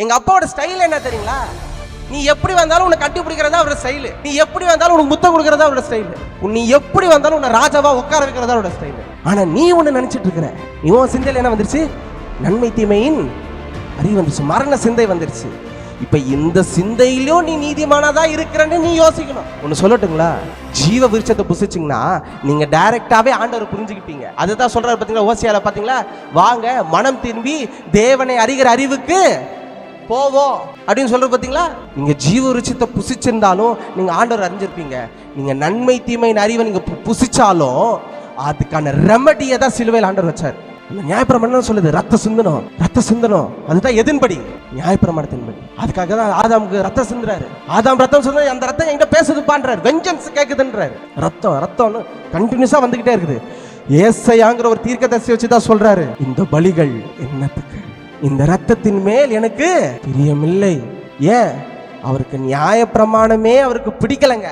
எங்க அப்பாவோட ஸ்டைல் என்ன தெரியுங்களா? நீ எப்படி வந்தாலும் உன்னை கட்டி பிடிக்கிறதா அவரோட ஸ்டைல். நீ எப்படி வந்தாலும் உனக்கு முத்தம் கொடுக்கறதா அவரோட ஸ்டைல். நீ எப்படி வந்தாலும் உன்னை ராஜாவா உட்கார வைக்கிறதா அவரோட ஸ்டைல். ஆனா நீ ஒண்ணு நினைச்சிட்டு இருக்கிற, நீ உன் சிந்தையில என்ன வந்துருச்சு? நன்மை தீமையின் அறிவு வந்துருச்சு, மரண சிந்தை வந்துருச்சு. இப்ப இந்த சிந்தையிலும் நீ நீதிமானதா இருக்கிறன்னு நீ யோசிக்கணும். ஒன்னு சொல்லட்டுங்களா? ஜீவ விருட்சத்தை புசிச்சிங்கன்னா நீங்க டைரக்டாவே ஆண்டவர் புரிஞ்சுக்கிட்டீங்க. அதுதான் சொல்றாரு பாத்தீங்களா, ஓசியால பாத்தீங்களா, வாங்க மனம் திரும்பி தேவனை அறிகிற அறிவுக்கு போவோம் அப்படின்னு சொல்ற பாத்தீங்களா. நீங்க ஜீவ விருட்சத்தை புசிச்சிருந்தாலும் நீங்க ஆண்டவர் அறிஞ்சிருப்பீங்க. நீங்க நன்மை தீமையின் அறிவை நீங்க புசிச்சாலும் அதுக்கான ரெமடியை தான் சிலுவையில் ஆண்டவர் வச்சார். நியாயப்பிரமாணம் சொல்லுது, ரத்த சிந்தனம், ரத்த சிந்தனம். அதுதான் எதன்படி? நியாயப்பிரமாணத்தின்படி. அதுக்காக தான் ஆதாமுக்கு ரத்தம் சிந்துறாரு. ஆதாம் ரத்தம் சிந்த, அந்த ரத்தம் என்கிட்ட பேசுது பண்றாரு, வெஞ்சன்ஸ் கேக்குதுன்றாரு. ரத்தம் ரத்தம்னு கண்டினியூஸா வந்துகிட்டே இருக்குது. ஏசாயாங்கிற ஒரு தீர்க்கதரிசி வச்சுதான் சொல்றாரு, இந்த பலிகள் என்னத்துக்கு? இந்த ரத்தத்தின் மேல் எனக்கு பிரியமில்லை. ஏன்? அவருக்கு நியாயப்பிரமாணமே அவருக்கு பிடிக்கலங்க.